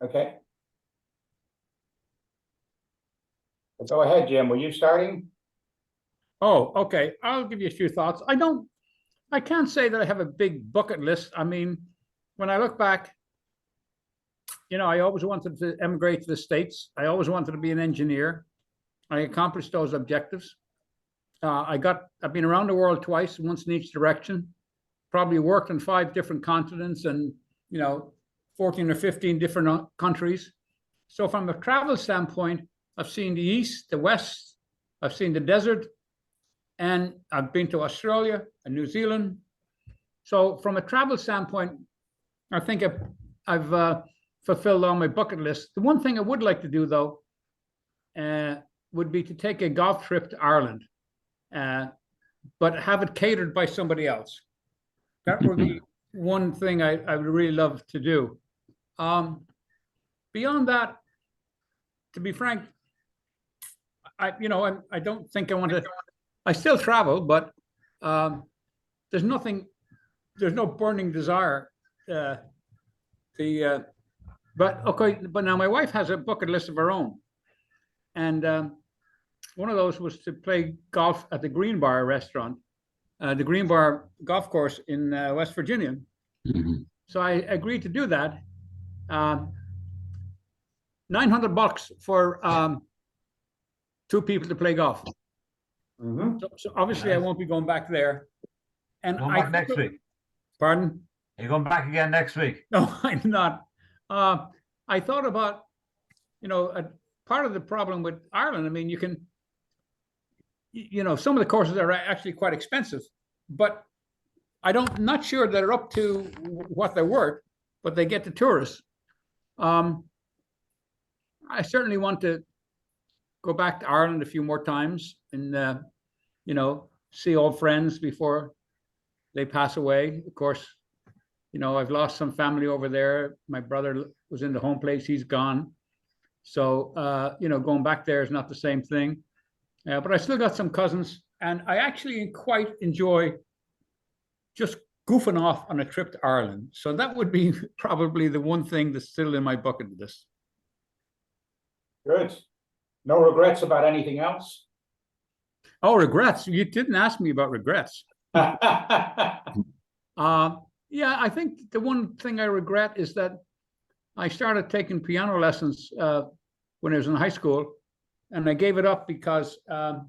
Okay. Go ahead, Jim. Were you starting? Oh, okay. I'll give you a few thoughts. I can't say that I have a big bucket list. I mean, when I look back, I always wanted to emigrate to the States. I always wanted to be an engineer. I accomplished those objectives. I've been around the world twice, once in each direction, probably worked in 5 different continents and, 14 or 15 different countries. So from a travel standpoint, I've seen the East, the West, I've seen the desert, and I've been to Australia and New Zealand. So from a travel standpoint, I think I've fulfilled all my bucket list. The one thing I would like to do, though, would be to take a golf trip to Ireland, but have it catered by somebody else. That would be one thing I would really love to do. Beyond that, to be frank, I don't think I want to. I still travel, but there's no burning desire. But now my wife has a bucket list of her own, and one of those was to play golf at the Green Bar restaurant, the Green Bar golf course in West Virginia. Mm-hmm. So I agreed to do that. $900 for 2 people to play golf. Mm-hmm. So obviously, nice. I won't be going back there. And back next week. Pardon? You're going back again next week? No, I'm not. I thought about, part of the problem with Ireland. I mean, you can, some of the courses are actually quite expensive, but not sure they're up to what they're worth, but they get the tourists. I certainly want to go back to Ireland a few more times and, see old friends before they pass away. Of course, I've lost some family over there. My brother was in the home place. He's gone. So, going back there is not the same thing. But I still got some cousins, and I actually quite enjoy just goofing off on a trip to Ireland. So that would be probably the one thing that's still in my bucket list. Good. No regrets about anything else? Oh, regrets. You didn't ask me about regrets. Yeah, I think the one thing I regret is that I started taking piano lessons when I was in high school, and I gave it up because I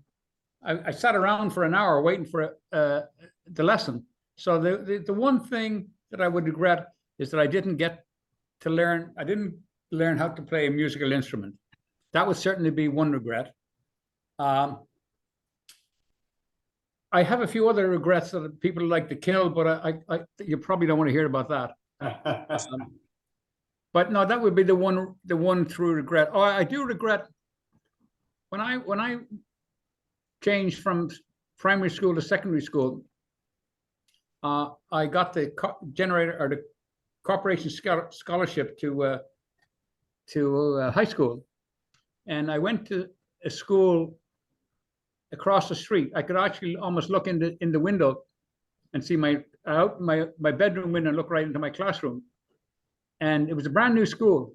sat around for an hour waiting for the lesson. So the one thing that I would regret is that I didn't learn how to play a musical instrument. That would certainly be one regret. I have a few other regrets that people like to kill, but you probably don't want to hear about that. But no, that would be the one true regret. Oh, I do regret when I changed from primary school to secondary school. I got the the corporation scholarship to high school, and I went to a school across the street. I could actually almost look in the window and see my bedroom window and look right into my classroom. And it was a brand new school.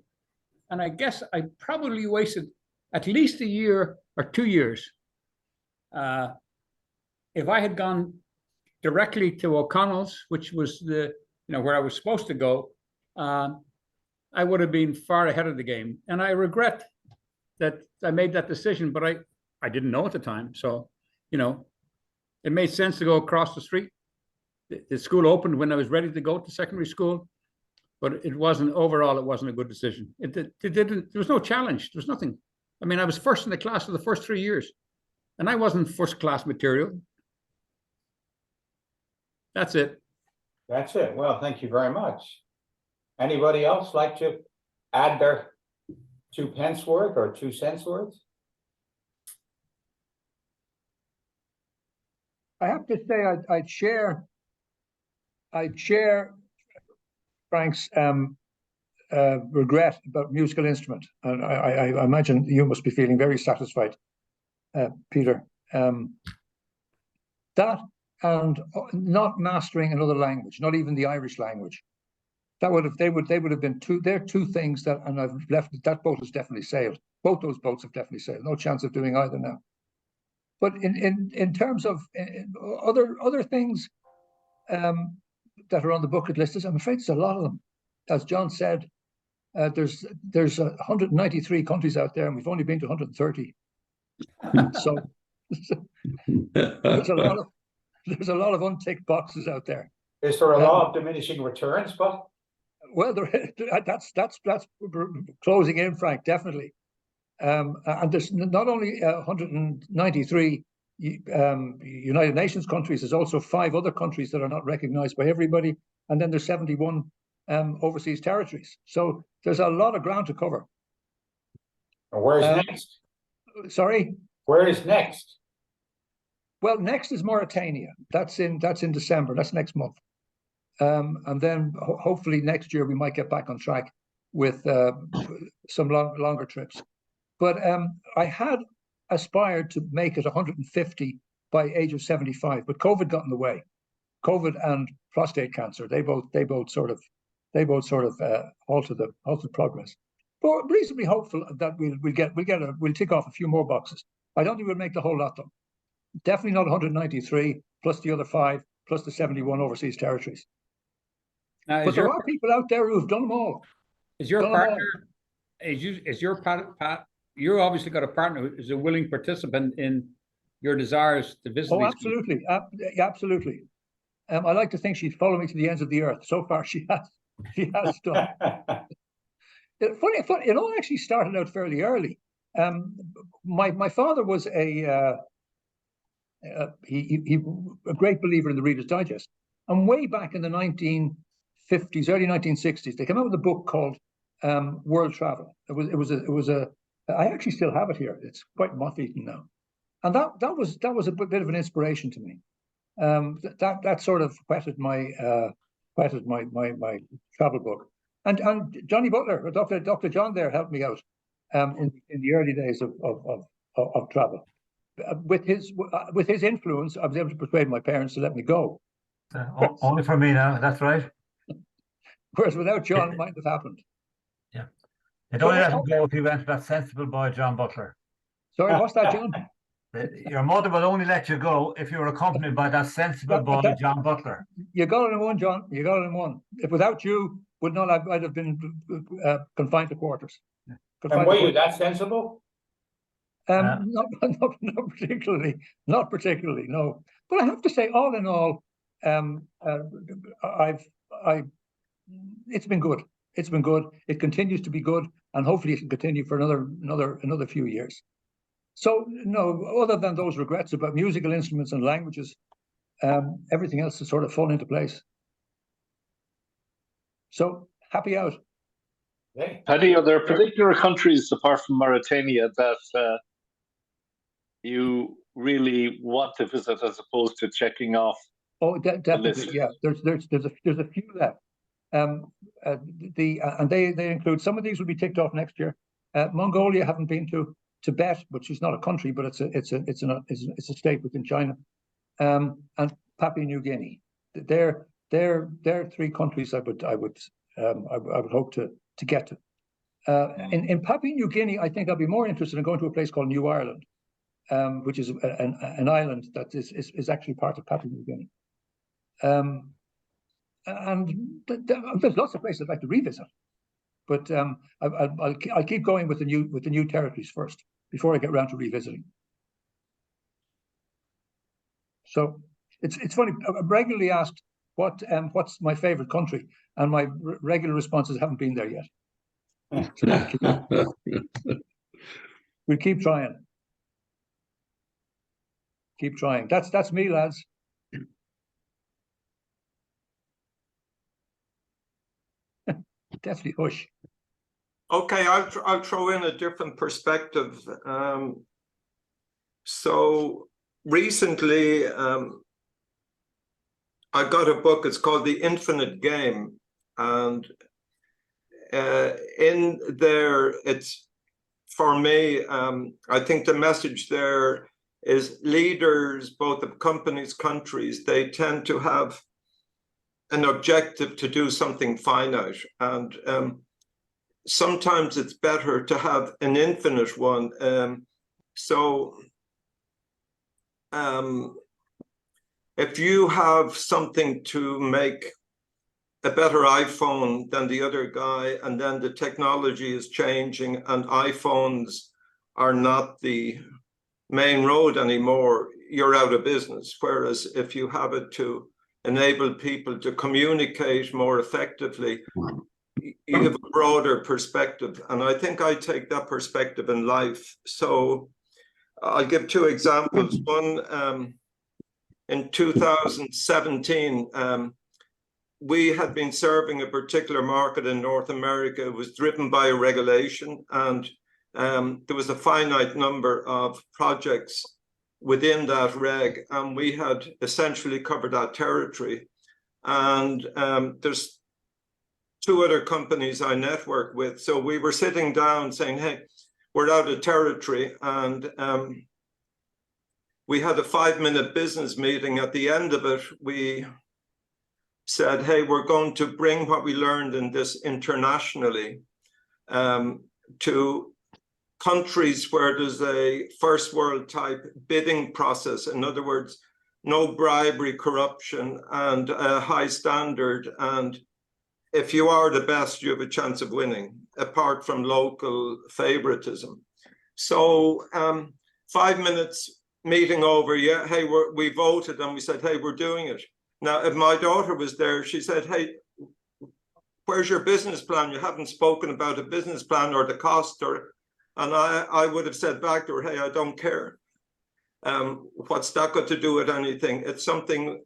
And I guess I probably wasted at least a year or 2 years. If I had gone directly to O'Connell's, which was where I was supposed to go, I would have been far ahead of the game. And I regret that I made that decision, but I didn't know at the time. So, it made sense to go across the street. The school opened when I was ready to go to secondary school, but it wasn't a good decision. There was no challenge. There was nothing. I mean, I was first in the class for the first 3 years, and I wasn't first class material. That's it. That's it. Well, thank you very much. Anybody else like to add their 2 pence worth or 2 cents worth? I have to say I'd share Frank's regret about musical instrument, and I imagine you must be feeling very satisfied, Peter. That and not mastering another language, not even the Irish language. they would have been two. They're two things that, and I've left that boat has definitely sailed. Both those boats have definitely sailed. No chance of doing either now. But in terms of other things that are on the bucket list, I'm afraid there's a lot of them. As John said, there's 193 countries out there, and we've only been to 130. So there's a lot of unticked boxes out there. Is there a law of diminishing returns, but? Well, that's closing in, Frank, definitely. And there's not only 193 United Nations countries, there's also 5 other countries that are not recognized by everybody, and then there's 71 overseas territories. So there's a lot of ground to cover. And where's next? Sorry? Where is next? Well, next is Mauritania. That's in December. That's next month. And then hopefully next year we might get back on track with some longer trips. But I had aspired to make it 150 by age of 75, but COVID got in the way. COVID and prostate cancer, they both sort of halted progress. But reasonably hopeful that we'll tick off a few more boxes. I don't think we'll make the whole lot though. Definitely not 193 plus the other 5 plus the 71 overseas territories. Now, but there are people out there who have done them all. Is your partner? Is your partner? You obviously got a partner who is a willing participant in your desires to visit. Oh, absolutely, absolutely. I like to think she'd follow me to the ends of the earth. So far, she has. She has done. Funny, it all actually started out fairly early. My father was a great believer in the Reader's Digest, and way back in the 1950s, early 1960s, they came out with a book called World Travel. It was a I actually still have it here. It's quite moth-eaten now, and that was a bit of an inspiration to me. That sort of whetted my travel book. And Johnny Butler, Dr. John there helped me out in the early days of travel. With his influence, I was able to persuade my parents to let me go. Only for me now, that's right. Whereas without John, it might have happened. Yeah. It only let him go if you went to that sensible boy, John Butler. Sorry, what's that, John? Your mother will only let you go if you were accompanied by that sensible boy, John Butler. You got it in one, John. You got it in one. If without you, I'd have been confined to quarters. And were you that sensible? Not particularly. Not particularly. No. But I have to say, all in all, it's been good. It's been good. It continues to be good, and hopefully it can continue for another few years. So no, other than those regrets about musical instruments and languages, everything else has sort of fallen into place. So happy out. Paddy, are there particular countries apart from Mauritania that you really want to visit as opposed to checking off? Oh, definitely. Yeah, there's a few left. And they include, some of these will be ticked off next year. Mongolia, haven't been to. Tibet, which is not a country, but it's a state within China, and Papua New Guinea. They're 3 countries I would hope to get to. In Papua New Guinea, I think I'd be more interested in going to a place called New Ireland, which is an island that is actually part of Papua New Guinea. And there's lots of places I'd like to revisit, but I'll keep going with the new territories first before I get around to revisiting. So it's funny. I'm regularly asked what's my favorite country, and my regular responses haven't been there yet. We'll keep trying. Keep trying. That's me, lads. Definitely hush. Okay, I'll throw in a different perspective. So recently, I got a book. It's called The Infinite Game, and in there, it's for me. I think the message there is leaders, both of companies, countries, they tend to have an objective to do something finite, and sometimes it's better to have an infinite one. If you have something to make a better iPhone than the other guy, and then the technology is changing and iPhones are not the main road anymore, you're out of business. Whereas if you have it to enable people to communicate more effectively, you have a broader perspective. And I think I take that perspective in life. So I'll give two examples. One, in 2017, we had been serving a particular market in North America. It was driven by a regulation, and there was a finite number of projects within that reg, and we had essentially covered that territory. And there's two other companies I network with. So we were sitting down saying, hey, we're out of territory. And we had a 5-minute business meeting. At the end of it, we said, hey, we're going to bring what we learned in this internationally to countries where there's a first world type bidding process. In other words, no bribery, corruption, and a high standard. And if you are the best, you have a chance of winning, apart from local favoritism. So 5 minutes meeting over, yeah, hey, we voted and we said, hey, we're doing it. Now, if my daughter was there, she said, hey, where's your business plan? You haven't spoken about a business plan or the cost, and I would have said back to her, hey, I don't care. What's that got to do with anything? It's something,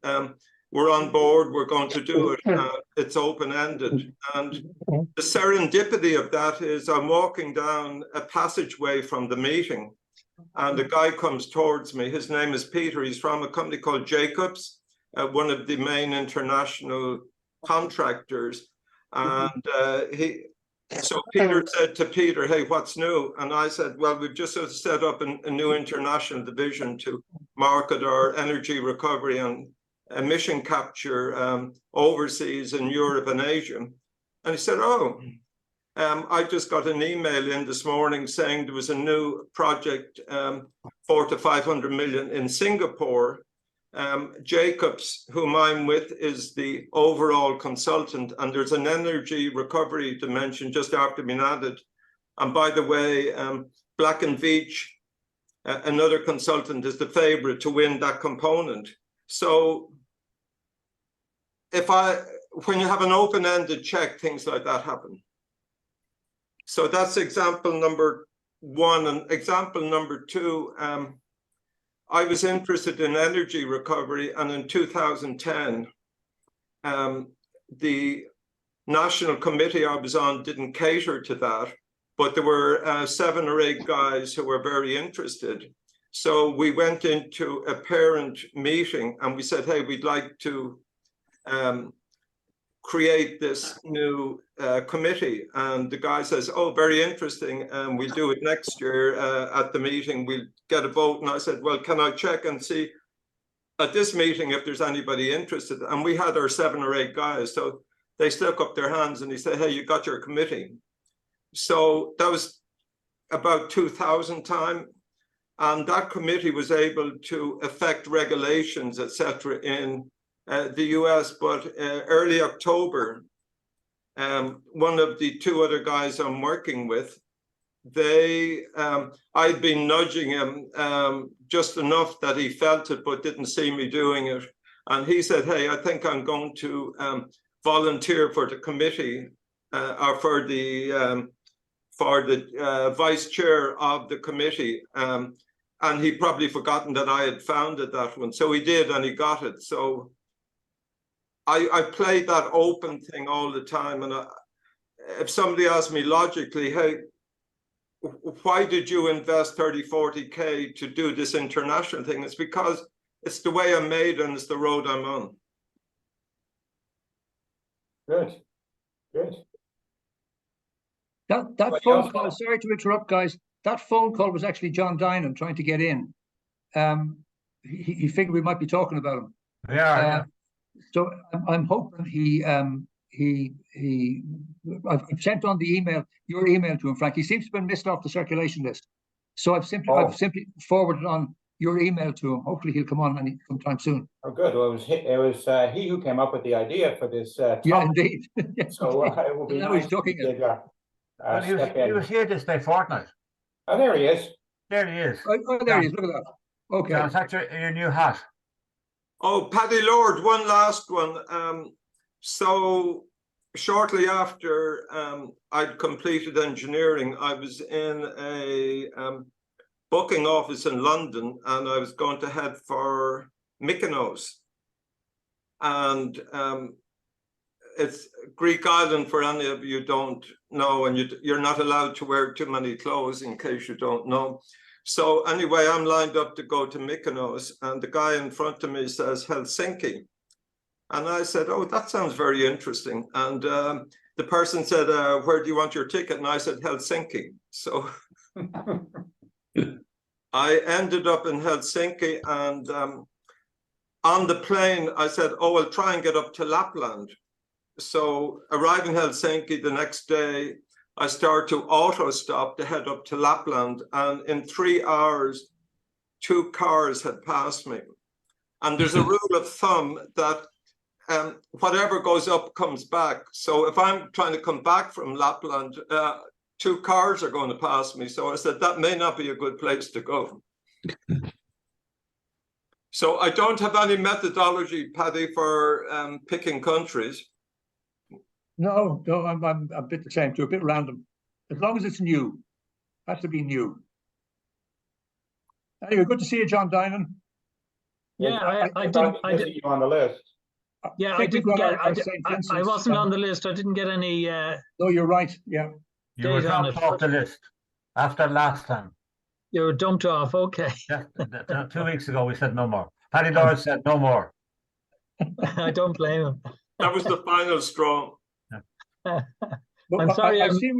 we're on board, we're going to do it. It's open-ended. And the serendipity of that is I'm walking down a passageway from the meeting, and a guy comes towards me. His name is Peter. He's from a company called Jacobs, one of the main international contractors. And so Peter said to Peter, hey, what's new? And I said, well, we've just set up a new international division to market our energy recovery and emission capture overseas in Europe and Asia. And he said, oh, I just got an email in this morning saying there was a new project, 400 to 500 million in Singapore. Jacobs, whom I'm with, is the overall consultant, and there's an energy recovery dimension just after being added. And by the way, Black & Veatch, another consultant, is the favorite to win that component. So when you have an open-ended check, things like that happen. So that's example number one. And example number two, I was interested in energy recovery, and in 2010, the national committee I was on didn't cater to that, but there were 7 or 8 guys who were very interested. So we went into a parent meeting and we said, hey, we'd like to create this new committee. And the guy says, oh, very interesting. And we'll do it next year at the meeting. We'll get a vote. And I said, well, can I check and see at this meeting if there's anybody interested? And we had our 7 or 8 guys. So they stuck up their hands and he said, hey, you got your committee. So that was about 2000 time. And that committee was able to affect regulations, etc., in the US, but early October, one of the 2 other guys I'm working with, I'd been nudging him just enough that he felt it, but didn't see me doing it. And he said, hey, I think I'm going to volunteer for the committee or for the vice chair of the committee. And he'd probably forgotten that I had founded that one. So he did, and he got it. So I played that open thing all the time. And if somebody asked me logically, hey, why did you invest 30, 40K to do this international thing? It's because it's the way I'm made and it's the road I'm on. Good, good. That phone call, sorry to interrupt, guys. That phone call was actually John Dinan trying to get in. He figured we might be talking about him. Yeah. So I'm hoping I've sent on the email, your email to him, Frank. He seems to have been missed off the circulation list. So I've simply forwarded on your email to him. Hopefully he'll come on sometime soon. Oh, good. Well, it was he who came up with the idea for this Yeah, topic. indeed. So it will be Now nice he's ducking to it. Well, step he in. was here this day fortnight. Oh, there he is. There he is. Oh, there he is. Look at that. Okay. John, it's actually your new hat. Oh, Paddy Lord, one last one. So shortly after I'd completed engineering, I was in a booking office in London, and I was going to head for Mykonos. And it's Greek island, for any of you don't know, and you're not allowed to wear too many clothes in case you don't know. So anyway, I'm lined up to go to Mykonos, and the guy in front of me says Helsinki. And I said, oh, that sounds very interesting. And the person said, where do you want your ticket? And I said, Helsinki. So I ended up in Helsinki, and on the plane, I said, oh, I'll try and get up to Lapland. So arriving in Helsinki the next day, I started to auto stop to head up to Lapland. And in 3 hours, 2 cars had passed me. And there's a rule of thumb that whatever goes up comes back. So if I'm trying to come back from Lapland, 2 cars are going to pass me. So I said, that may not be a good place to go. So I don't have any methodology, Paddy, for picking countries. No, I'm a bit the same too, a bit random. As long as it's new, has to be new. Anyway, good to see you, John Dinan. Yeah, I did you on the list. Yeah, I didn't get. I wasn't on the list. I didn't get any. No, you're right. Yeah, You were Date on dropped it. off the list after last time. You were dumped off. Okay. Yeah, 2 weeks ago we said no more. Paddy Lord said no more. I don't blame him. That was the final straw. but I'm sorry. I see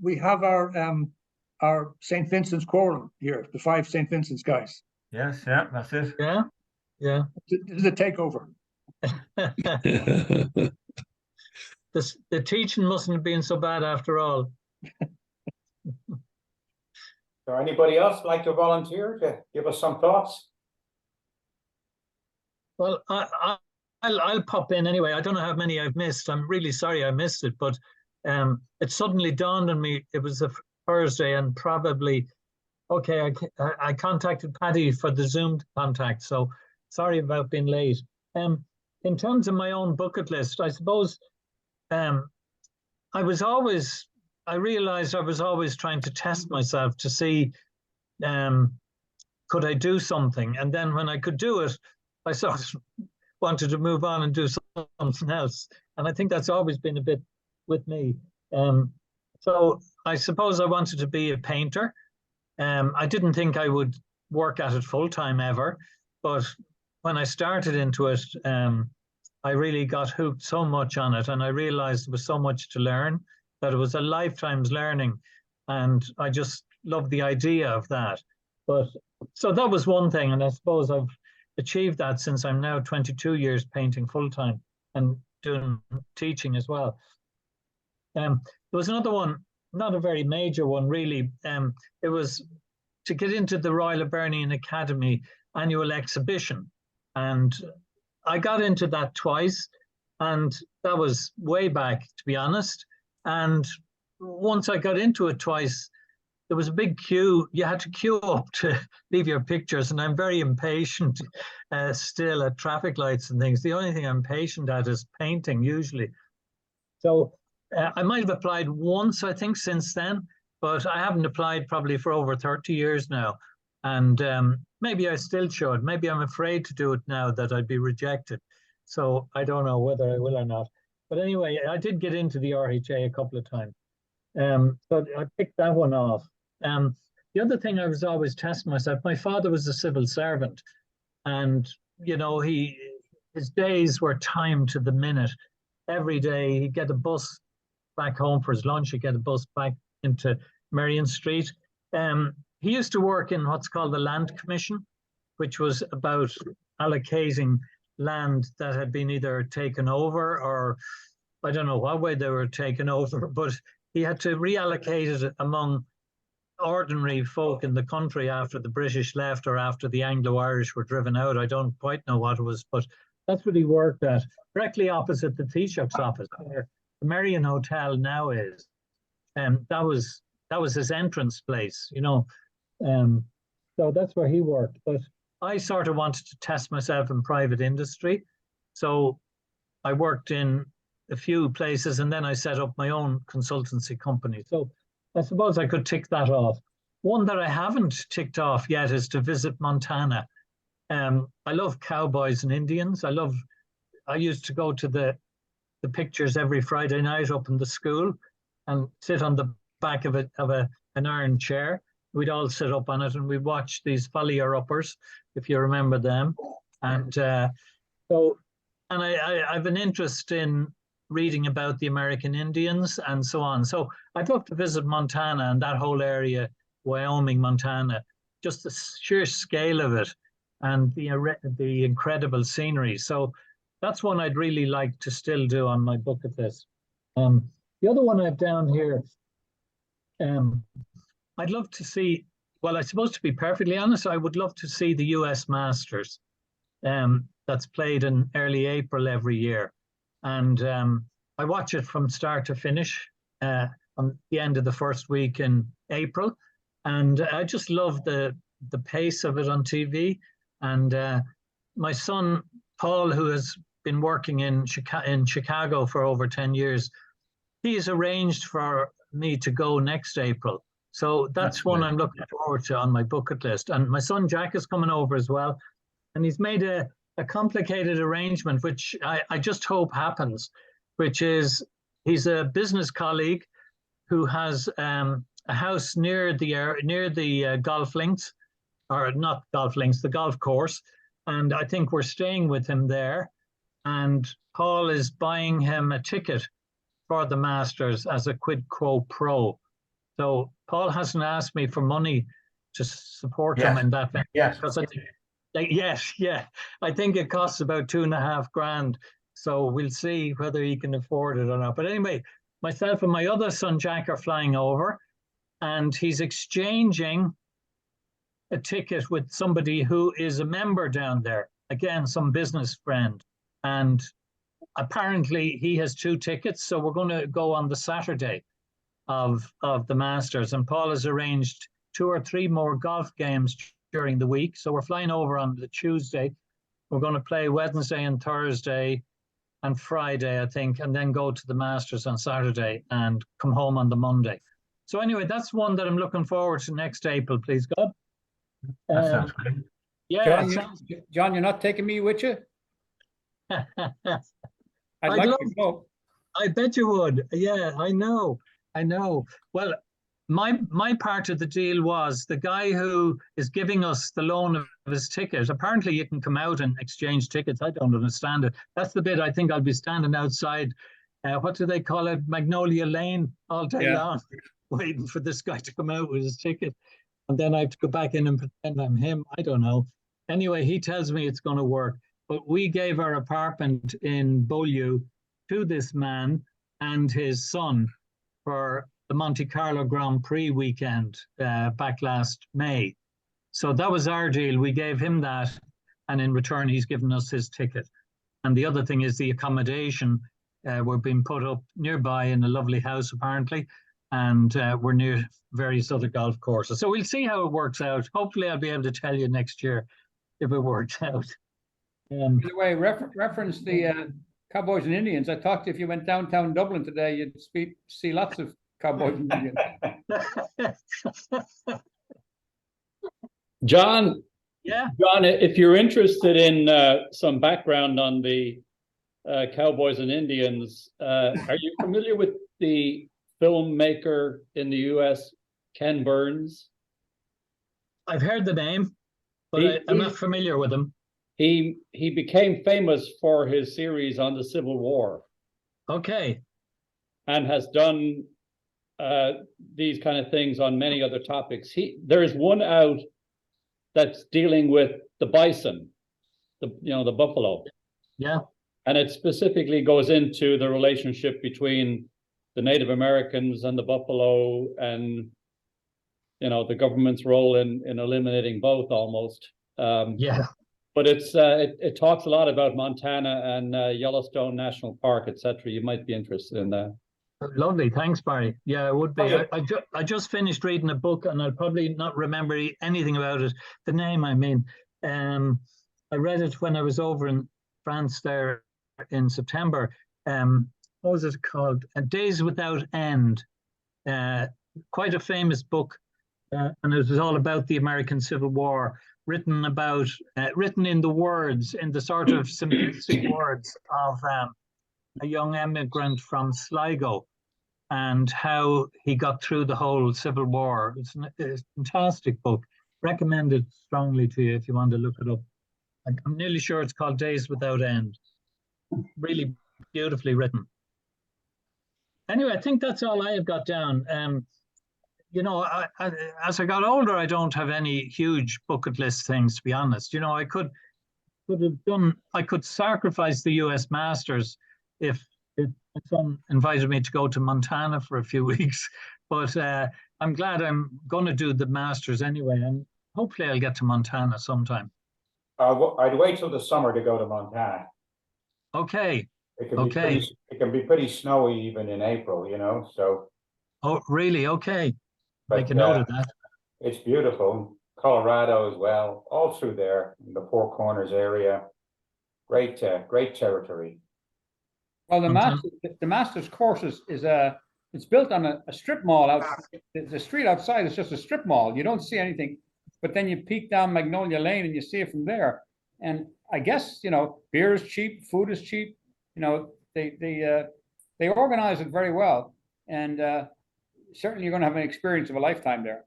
we have our St. Vincent's Quorum here, the 5 St. Vincent's guys. Yes, yeah, that's it. Yeah, yeah. This is a takeover. The teaching mustn't have been so bad after all. So anybody else like to volunteer to give us some thoughts? Well, I'll pop in anyway. I don't know how many I've missed. I'm really sorry I missed it, but it suddenly dawned on me it was a Thursday, and probably okay. I contacted Paddy for the Zoom contact, so sorry about being late. In terms of my own bucket list, I suppose I realized I was always trying to test myself to see could I do something, and then when I could do it, I sort of wanted to move on and do something else. And I think that's always been a bit with me. So I suppose I wanted to be a painter. I didn't think I would work at it full time ever, but when I started into it, I really got hooked so much on it, and I realized there was so much to learn, that it was a lifetime's learning, and I just loved the idea of that. But so that was one thing, and I suppose I've achieved that since I'm now 22 years painting full time and doing teaching as well. There was another one, not a very major one really. It was to get into the Royal Hibernian Academy annual exhibition, and I got into that twice, and that was way back, to be honest. And once I got into it twice, there was a big queue. You had to queue up to leave your pictures, and I'm very impatient still at traffic lights and things. The only thing I'm patient at is painting usually. So I might have applied once, I think, since then, but I haven't applied probably for over 30 years now. And maybe I still should. Maybe I'm afraid to do it now that I'd be rejected. So I don't know whether I will or not. But anyway, I did get into the RHA a couple of times. So I picked that one off. The other thing I was always testing myself, my father was a civil servant, and you know, his days were timed to the minute. Every day he'd get a bus back home for his lunch, he'd get a bus back into Merrion Street. He used to work in what's called the Land Commission, which was about allocating land that had been either taken over, or I don't know what way they were taken over, but he had to reallocate it among ordinary folk in the country after the British left or after the Anglo-Irish were driven out. I don't quite know what it was, but that's what he worked at, directly opposite the Taoiseach's office, where the Marion Hotel now is. That was his entrance place, you know. So that's where he worked. But I sort of wanted to test myself in private industry. So I worked in a few places, and then I set up my own consultancy company. So I suppose I could tick that off. One that I haven't ticked off yet is to visit Montana. I love cowboys and Indians. I used to go to the pictures every Friday night up in the school and sit on the back of an iron chair. We'd all sit up on it and we'd watch these follier-uppers, if you remember them. And I've an interest in reading about the American Indians and so on. So I'd love to visit Montana and that whole area, Wyoming, Montana, just the sheer scale of it and the incredible scenery. So that's one I'd really like to still do on my bucket list. The other one I have down here, I'd love to see, well, I suppose to be perfectly honest, I would love to see the US Masters that's played in early April every year. And I watch it from start to finish on the end of the first week in April. And I just love the pace of it on TV. And my son, Paul, who has been working in Chicago for over 10 years, he's arranged for me to go next April. So that's one I'm looking forward to on my bucket list. And my son Jack is coming over as well. And he's made a complicated arrangement, which I just hope happens, which is he's a business colleague who has a house near the golf links, or not golf links, the golf course. And I think we're staying with him there. And Paul is buying him a ticket for the Masters as a quid pro quo. So Paul hasn't asked me for money to support him in that. Yes. Because I think, I think it costs about $2.5 grand. So we'll see whether he can afford it or not. But anyway, myself and my other son Jack are flying over, and he's exchanging a ticket with somebody who is a member down there. Again, some business friend. And apparently he has 2 tickets. So we're going to go on the Saturday of the Masters. And Paul has arranged 2 or 3 more golf games during the week. So we're flying over on the Tuesday. We're going to play Wednesday and Thursday and Friday, I think, and then go to the Masters on Saturday and come home on the Monday. So anyway, that's one that I'm looking forward to next April, please God. That sounds great. Yeah, John, you're not taking me with you? I'd like to go. I bet you would. Yeah, I know. Well, my part of the deal was the guy who is giving us the loan of his ticket. Apparently you can come out and exchange tickets. I don't understand it. That's the bit I think I'll be standing outside. What do they call it? Magnolia Lane all day long, waiting for this guy to come out with his ticket. And then I have to go back in and pretend I'm him. I don't know. Anyway, he tells me it's going to work. But we gave our apartment in Beaulieu to this man and his son for the Monte Carlo Grand Prix weekend back last May. So that was our deal. We gave him that, and in return, he's given us his ticket. And the other thing is the accommodation. We're being put up nearby in a lovely house, apparently, and we're near various other golf courses. So we'll see how it works out. Hopefully, I'll be able to tell you next year if it works out. By the way, reference the Cowboys and Indians. I thought if you went downtown Dublin today, you'd see lots of Cowboys and Indians. John, Yeah. John, if you're interested in some background on the Cowboys and Indians, are you familiar with the filmmaker in the US, Ken Burns? I've heard the name, but I'm not familiar with him. He became famous for his series on the Civil War. Okay. And has done these kind of things on many other topics. There is one out that's dealing with the bison, the buffalo. Yeah. And it specifically goes into the relationship between the Native Americans and the buffalo, and the government's role in eliminating both almost. Yeah. But it talks a lot about Montana and Yellowstone National Park, etc. You might be interested in that. Lovely, thanks, Barry. Yeah, it would be. Okay. I just finished reading a book, and I'll probably not remember anything about it. The name, I mean, I read it when I was over in France there in September. What was it called? Days Without End. Quite a famous book, and it was all about the American Civil War, written in the words, in the sort of simplistic words of a young immigrant from Sligo, and how he got through the whole Civil War. It's a fantastic book. Recommend it strongly to you if you want to look it up. I'm nearly sure it's called Days Without End. Really beautifully written. Anyway, I think that's all I have got down. As I got older, I don't have any huge bucket list things, to be honest. I could sacrifice the US Masters if my son invited me to go to Montana for a few weeks. But I'm glad I'm going to do the Masters anyway, and hopefully I'll get to Montana sometime. I'd wait till the summer to go to Montana. Okay. It can be pretty snowy even in April, so. Oh, really? Okay. But, Make a note of that. It's beautiful. Colorado as well, all through there in the Four Corners area. Great territory. Well, the Masters course is it's built on a strip mall out. The street outside is just a strip mall. You don't see anything, but then you peek down Magnolia Lane and you see it from there. And I guess beer is cheap, food is cheap. They organize it very well, and certainly you're going to have an experience of a lifetime there.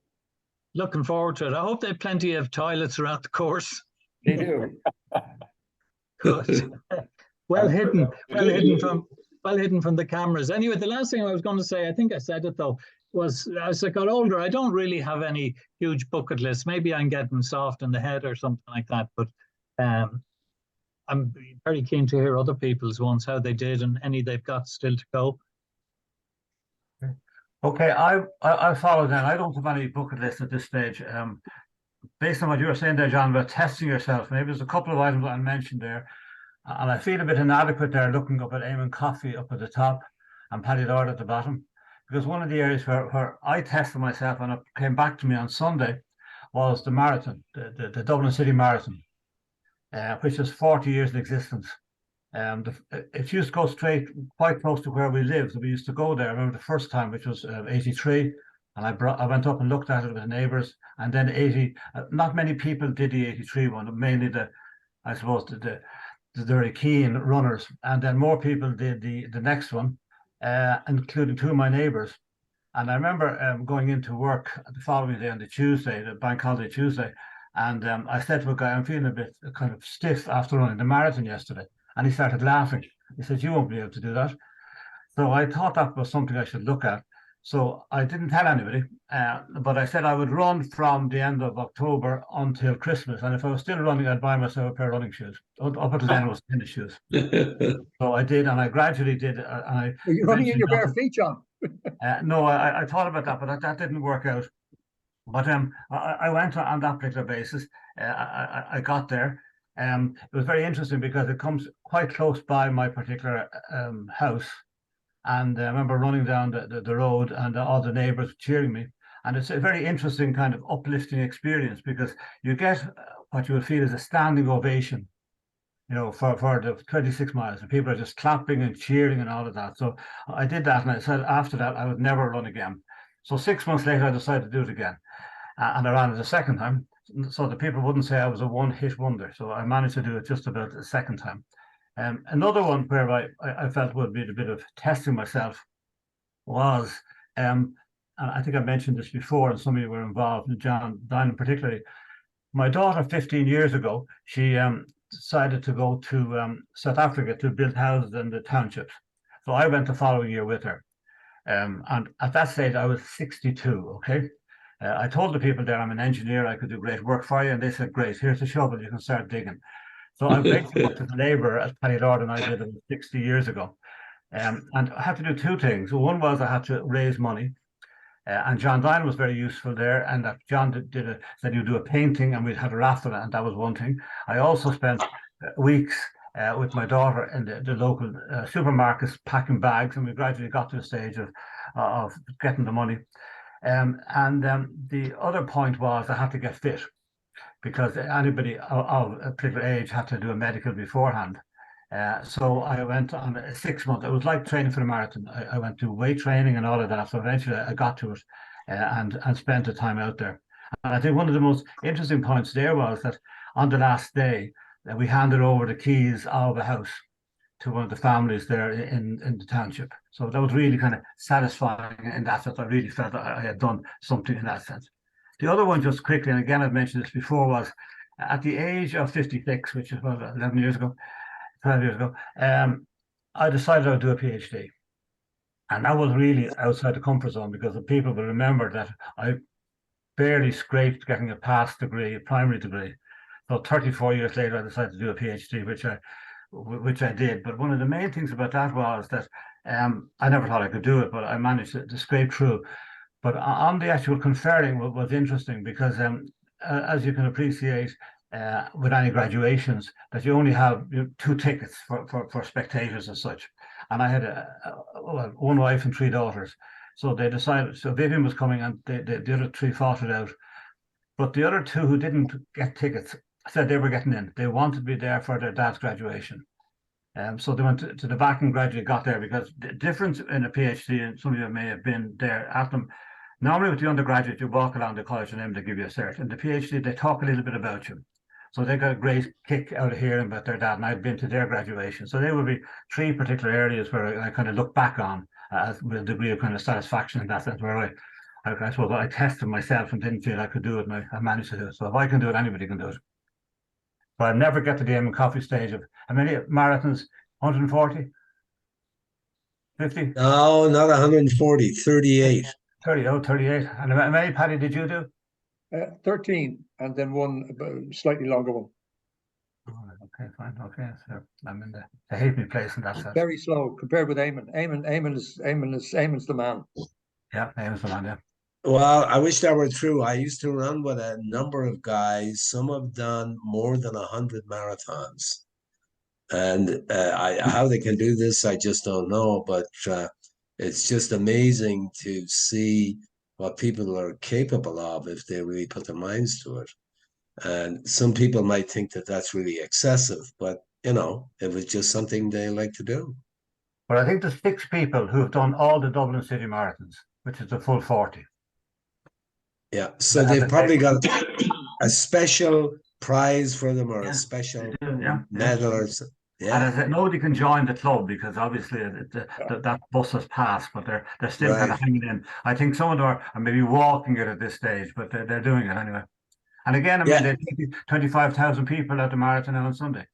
Looking forward to it. I hope they have plenty of toilets around the course. They do. Good. Well hidden from the cameras. Anyway, the last thing I was going to say, I think I said it though, was as I got older, I don't really have any huge bucket list. Maybe I'm getting soft in the head or something like that, but I'm very keen to hear other people's ones, how they did, and any they've got still to go. Okay, I follow then. I don't have any bucket list at this stage. Based on what you were saying there, John, about testing yourself, maybe there's a couple of items I mentioned there, and I feel a bit inadequate there looking up at Eamon Coffey up at the top and Paddy Lord at the bottom, because one of the areas where I tested myself and it came back to me on Sunday was the marathon, the Dublin City Marathon, which is 40 years in existence. It used to go straight quite close to where we lived. We used to go there. I remember the first time, which was 83, and I went up and looked at it with the neighbours. And then 80. Not many people did the 83 one. Mainly the very keen runners, and then more people did the next one, including two of my neighbours. And I remember going into work the following day on the Tuesday, the bank holiday Tuesday, and I said to a guy, I'm feeling a bit kind of stiff after running the marathon yesterday. And he started laughing. He said, you won't be able to do that. So I thought that was something I should look at. So I didn't tell anybody, but I said I would run from the end of October until Christmas. And if I was still running, I'd buy myself a pair of running shoes. Up until then, it was tennis shoes. So I did, and I gradually did. Are you running in your bare feet, John? No, I thought about that, but that didn't work out. But I went on that particular basis. I got there. It was very interesting because it comes quite close by my particular house. And I remember running down the road and all the neighbours cheering me. And it's a very interesting kind of uplifting experience because you get what you would feel is a standing ovation, for the 26 miles. And people are just clapping and cheering and all of that. So I did that, and I said after that I would never run again. So 6 months later, I decided to do it again. And I ran it a second time, so the people wouldn't say I was a one-hit wonder. So I managed to do it just about the second time. Another one where I felt would be a bit of testing myself was, and I think I mentioned this before, and some of you were involved, and John Dinan particularly. My daughter, 15 years ago, she decided to go to South Africa to build houses in the townships. So I went the following year with her. And at that stage, I was 62, okay? I told the people there I'm an engineer, I could do great work for you, and they said, great, here's the shovel, you can start digging. So I basically worked as a labourer as Paddy Lord and I did about 60 years ago. And I had to do two things. One was I had to raise money. And John Dine was very useful there. And that John said you do a painting and we'd have a raffle, and that was one thing. I also spent weeks with my daughter in the local supermarkets packing bags, and we gradually got to the stage of getting the money. The other point was I had to get fit, because anybody of a particular age had to do a medical beforehand. So I went on a 6 month. It was like training for a marathon. I went to weight training and all of that. So eventually I got to it and spent the time out there. And I think one of the most interesting points there was that on the last day, we handed over the keys of a house to one of the families there in the township. So that was really kind of satisfying in that sense. I really felt that I had done something in that sense. The other one, just quickly, and again, I've mentioned this before, was at the age of 56, which is about 11 years ago, 12 years ago, I decided I would do a PhD. And that was really outside the comfort zone, because the people will remember that I barely scraped getting a pass degree, a primary degree. So 34 years later, I decided to do a PhD, which I did. But one of the main things about that was that I never thought I could do it, but I managed to scrape through. But on the actual conferring was interesting, because as you can appreciate, with any graduations, that you only have 2 tickets for spectators as such. And I had one wife and 3 daughters. So they decided, so Vivian was coming, and the other 3 fought it out. But the other 2 who didn't get tickets said they were getting in. They wanted to be there for their dad's graduation. So they went to the back and gradually got there, because the difference in a PhD, and some of you may have been there at them, normally with the undergraduate, you walk around the college and they give you a cert. And the PhD, they talk a little bit about you. So they got a great kick out of hearing about their dad, and I'd been to their graduation. So there would be 3 particular areas where I kind of look back on with a degree of kind of satisfaction in that sense, where I suppose I tested myself and didn't feel I could do it, and I managed to do it. So if I can do it, anybody can do it. But I never get to the Eamon Coffey stage of how many marathons? 140? 50? No, not 140, 38. 38. And how many, Paddy, did you do? 13, and then one slightly longer one. Oh, okay, fine. Okay, so I'm in the halfway place in that sense. Very slow compared with Eamon. Eamon's the man. Yeah, Eamon's the man. Yeah. Well, I wish that were true. I used to run with a number of guys. Some have done more than 100 marathons, and how they can do this, I just don't know. But it's just amazing to see what people are capable of if they really put their minds to it. And some people might think that that's really excessive, but it was just something they like to do. But I think there's 6 people who have done all the Dublin City Marathons, which is the full 40. Yeah, so they've probably got a special prize for them, or a special medal or something. Yeah. And I said, nobody can join the club, because obviously that bus has passed, but they're still kind of hanging in. I think some of them are maybe walking it at this stage, but they're doing it anyway. And again, I mean, there's 25,000 people at the marathon on Sunday.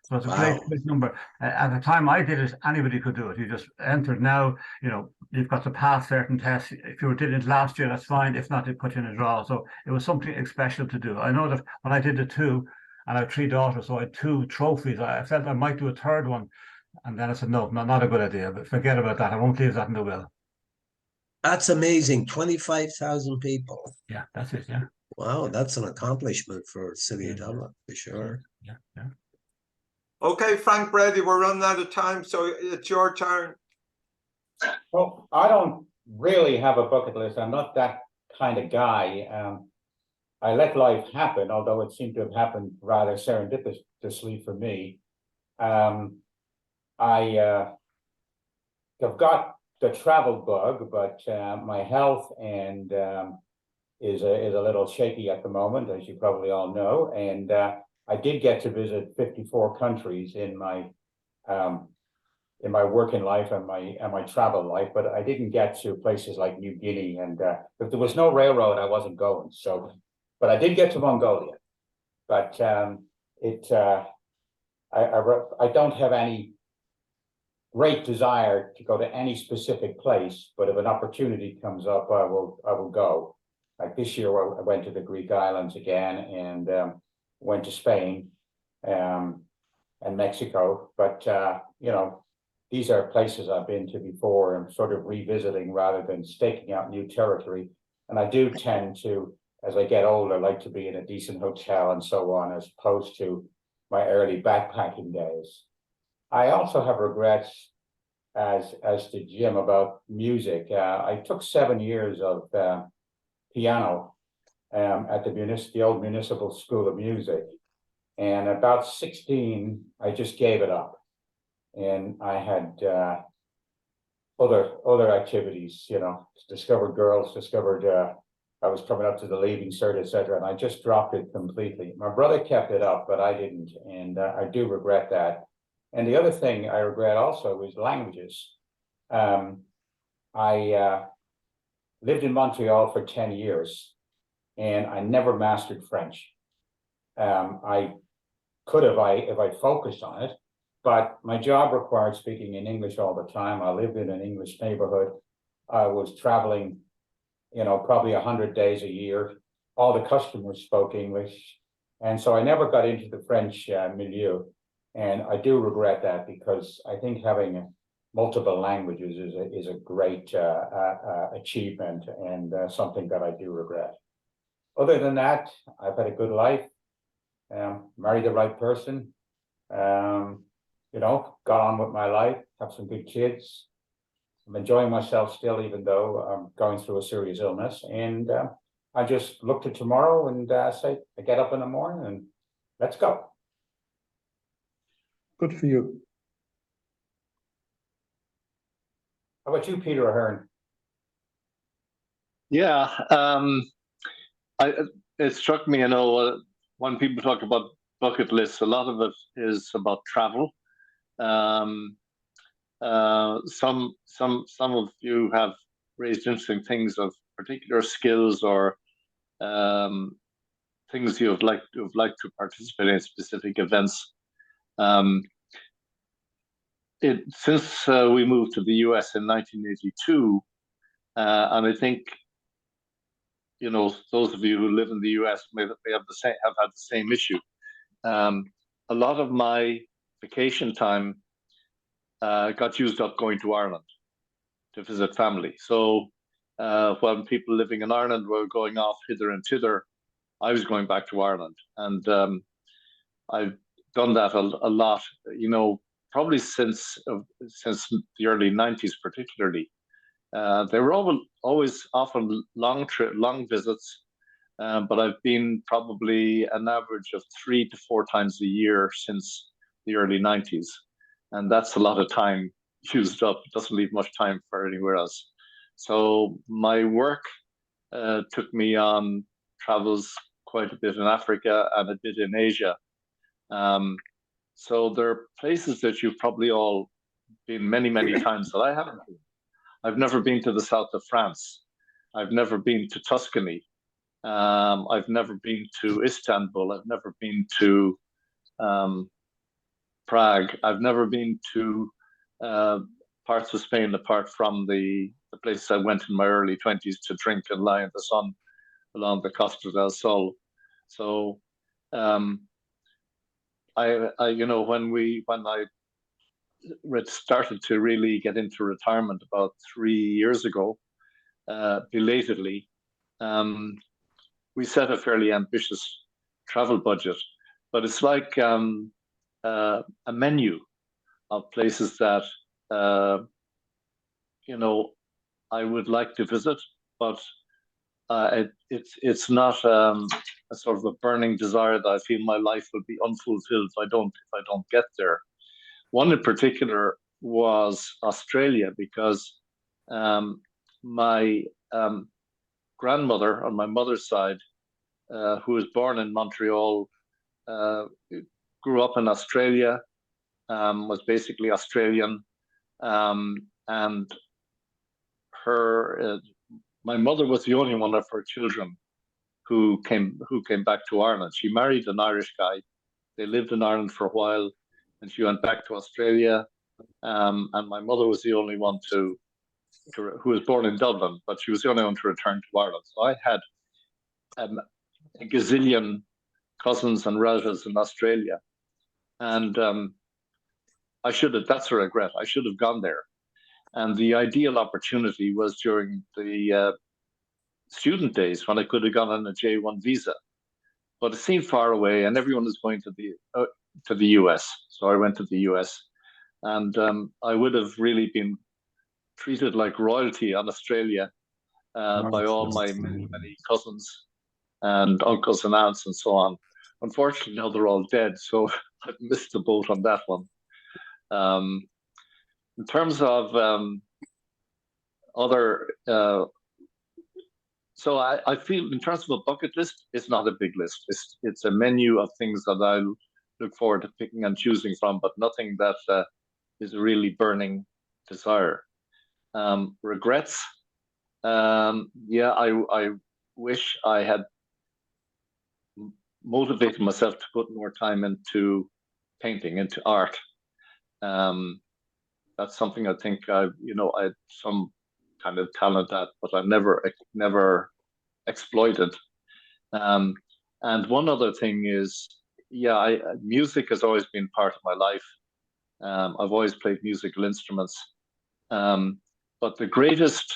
So it's a great number. At the time I did it, anybody could do it. You just entered. Now, you've got to pass certain tests. If you did it last year, that's fine. If not, they put you in a draw. So it was something special to do. I know that when I did the 2, and I have 3 daughters, so I had 2 trophies. I felt I might do a 3rd one. And then I said, no, not a good idea. But forget about that. I won't leave that in the will. That's amazing. 25,000 people. Yeah, that's it. Yeah. Wow, that's an accomplishment for City of Dublin, for sure. Yeah. Okay, Frank Brady, we're running out of time, so it's your turn. Well, I don't really have a bucket list. I'm not that kind of guy. I let life happen, although it seemed to have happened rather serendipitously for me. I've got the travel bug, but my health is a little shaky at the moment, as you probably all know. And I did get to visit 54 countries in my working life and my travel life, but I didn't get to places like New Guinea. And if there was no railroad, I wasn't going. So. But I did get to Mongolia, but I don't have any great desire to go to any specific place. But if an opportunity comes up, I will go. Like this year, I went to the Greek islands again, and went to Spain. and Mexico. But, you know, these are places I've been to before and sort of revisiting rather than staking out new territory. And I do tend to, as I get older, like to be in a decent hotel and so on, as opposed to my early backpacking days. I also have regrets as to Jim about music. I took 7 years of piano at the old Municipal School of Music. And about 16, I just gave it up. And I had other activities, you know, discovered girls, discovered I was coming up to the leaving cert, etc. And I just dropped it completely. My brother kept it up, but I didn't. And I do regret that. And the other thing I regret also is languages. I lived in Montreal for 10 years and I never mastered French. I could have if I focused on it, but my job required speaking in English all the time. I lived in an English neighborhood. I was traveling, you know, probably 100 days a year. All the customers spoke English. And so I never got into the French milieu. And I do regret that because I think having multiple languages is a great achievement and something that I do regret. Other than that, I've had a good life, married the right person, you know, got on with my life, have some good kids. I'm enjoying myself still, even though I'm going through a serious illness. And I just look to tomorrow and say, I get up in the morning and let's go. Good for you. How about you, Peter Ahern? Yeah, it struck me, you know, when people talk about bucket lists, a lot of it is about travel. Some of you have raised interesting things of particular skills or things you've liked to participate in specific events. Since we moved to the US in 1982, and I think, you know, those of you who live in the US may have had the same issue. A lot of my vacation time got used up going to Ireland to visit family. So when people living in Ireland were going off hither and thither, I was going back to Ireland. And I've done that a lot, you know, probably since the early 90s particularly. They were always often long visits, but I've been probably an average of 3 to 4 times a year since the early 90s. And that's a lot of time used up. It doesn't leave much time for anywhere else. So my work took me on travels quite a bit in Africa and a bit in Asia. So there are places that you've probably all been many, many times that I haven't been. I've never been to the south of France. I've never been to Tuscany. I've never been to Istanbul. I've never been to Prague. I've never been to parts of Spain apart from the places I went in my early 20s to drink and lie in the sun along the Costa del Sol. So I you know, when I started to really get into retirement about 3 years ago, belatedly, we set a fairly ambitious travel budget, but it's like a menu of places that you know, I would like to visit, but it's not a sort of a burning desire that I feel my life will be unfulfilled if I don't get there. One in particular was Australia, because my grandmother on my mother's side, who was born in Montreal, grew up in Australia, was basically Australian, and my mother was the only one of her children who came back to Ireland. She married an Irish guy. They lived in Ireland for a while, and she went back to Australia. And my mother was the only one who was born in Dublin, but she was the only one to return to Ireland. So I had a gazillion cousins and relatives in Australia. And I should have, that's a regret. I should have gone there. And the ideal opportunity was during the student days when I could have gone on a J1 visa. But it seemed far away, and everyone was going to the US. So I went to the US, and I would have really been treated like royalty on Australia by all my many, many cousins and uncles and aunts and so on. Unfortunately, now they're all dead, so I've missed the boat on that one. In terms of other, so I feel in terms of a bucket list, it's not a big list. It's a menu of things that I look forward to picking and choosing from, but nothing that is a really burning desire. Regrets, yeah, I wish I had motivated myself to put more time into painting, into art. That's something I think I had some kind of talent at, but I never exploited. And one other thing is, yeah, music has always been part of my life. I've always played musical instruments. But the greatest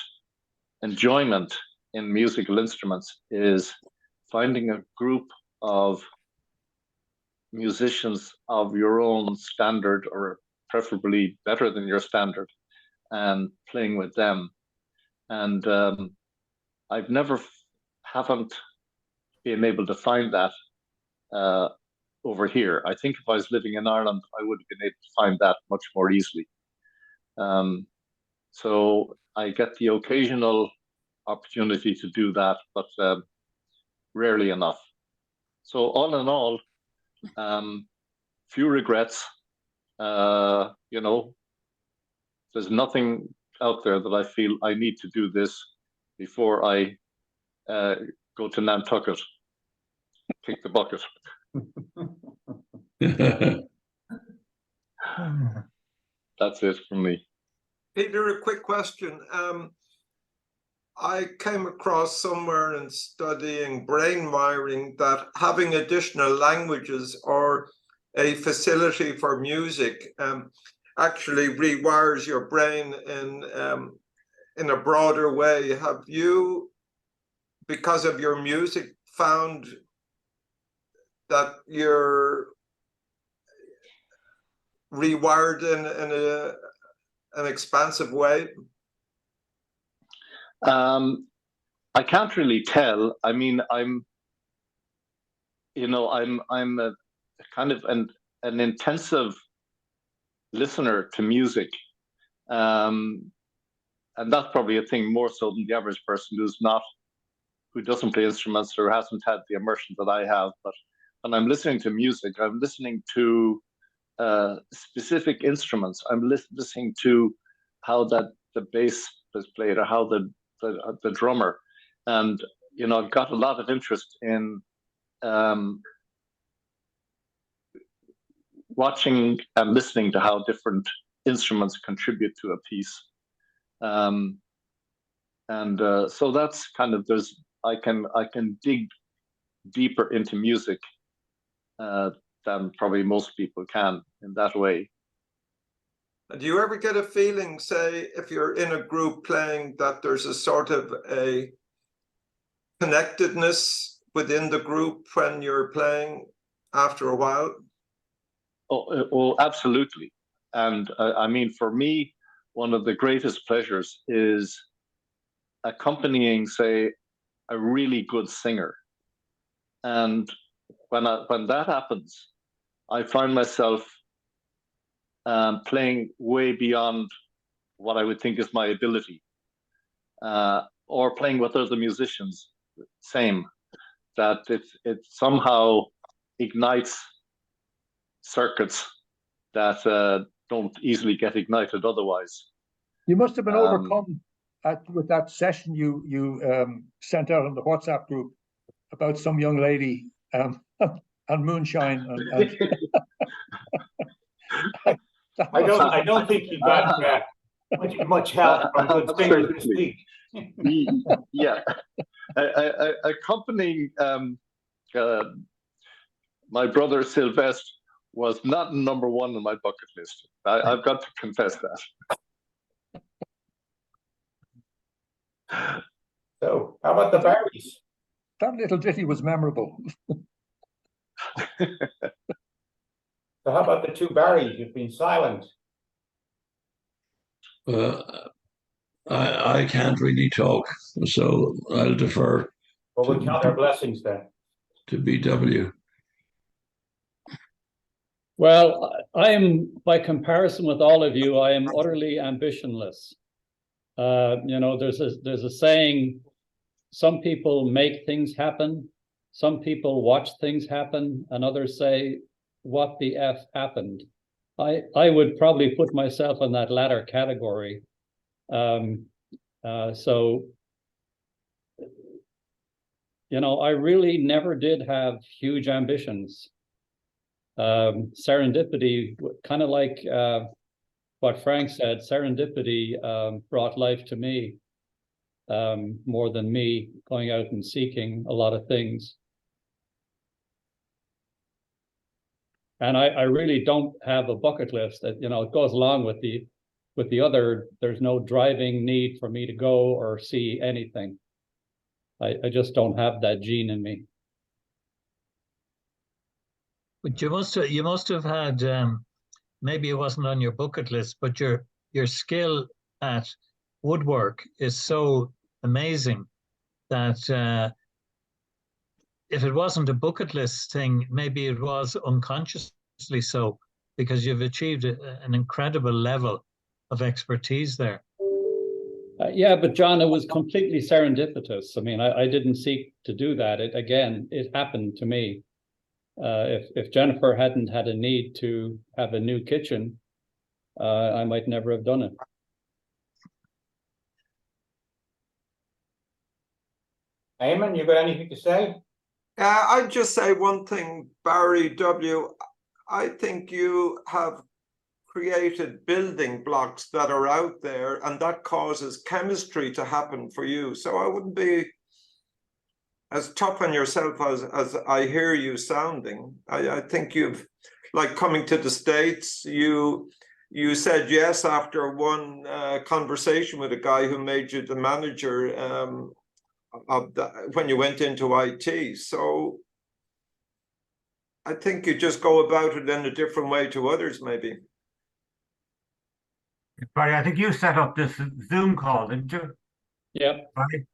enjoyment in musical instruments is finding a group of musicians of your own standard, or preferably better than your standard, and playing with them. And I've haven't been able to find that over here. I think if I was living in Ireland, I would have been able to find that much more easily. So I get the occasional opportunity to do that, but rarely enough. So all in all, few regrets. There's nothing out there that I feel I need to do this before I go to Nantucket, kick the bucket. That's it from me. Peter, a quick question. I came across somewhere in studying brain wiring that having additional languages or a facility for music actually rewires your brain in a broader way. Have you, because of your music, found that you're rewired in an expansive way? I can't really tell. I mean, I'm a kind of an intensive listener to music, and that's probably a thing more so than the average person who doesn't play instruments or hasn't had the immersion that I have. But when I'm listening to music, I'm listening to specific instruments. I'm listening to how the bass is played, or how the drummer, and I've got a lot of interest in watching and listening to how different instruments contribute to a piece. So that's kind of, I can dig deeper into music than probably most people can in that way. Do you ever get a feeling, say, if you're in a group playing, that there's a sort of a connectedness within the group when you're playing after a while? Oh, absolutely. And I mean, for me, one of the greatest pleasures is accompanying, say, a really good singer. And when that happens, I find myself playing way beyond what I would think is my ability, or playing with other musicians, same, that it somehow ignites circuits that don't easily get ignited otherwise. You must have been overcome with that session you sent out on the WhatsApp group about some young lady and moonshine. I don't think you got much help from good singers this week. Yeah, accompanying my brother Sylvestre was not number one on my bucket list. I've got to confess that. So how about the Barrys? That little ditty was memorable. So how about the two Barrys? You've been silent. I can't really talk, so I'll defer Well, we'll count our blessings then. to BW. Well, I am, by comparison with all of you, I am utterly ambitionless. You know, there's a saying, some people make things happen, some people watch things happen, and others say, what the F happened? I would probably put myself in that latter category. So, you know, I really never did have huge ambitions. Serendipity, kind of like what Frank said, serendipity brought life to me more than me going out and seeking a lot of things. And I really don't have a bucket list that, you know, it goes along with the other. There's no driving need for me to go or see anything. I just don't have that gene in me. But you must have had maybe it wasn't on your bucket list, but your skill at woodwork is so amazing that if it wasn't a bucket list thing, maybe it was unconsciously so, because you've achieved an incredible level of expertise there. Yeah, but John, it was completely serendipitous. I mean, I didn't seek to do that. It happened to me. If Jennifer hadn't had a need to have a new kitchen, I might never have done it. Eamon, you got anything to say? I'd just say one thing, Barry W. I think you have created building blocks that are out there, and that causes chemistry to happen for you. So I wouldn't be as tough on yourself as I hear you sounding. I think you've, like coming to the States, you said yes after one conversation with a guy who made you the manager when you went into IT. So I think you just go about it in a different way to others, maybe. Barry, I think you set up this Zoom call, didn't you? Yeah. Barry?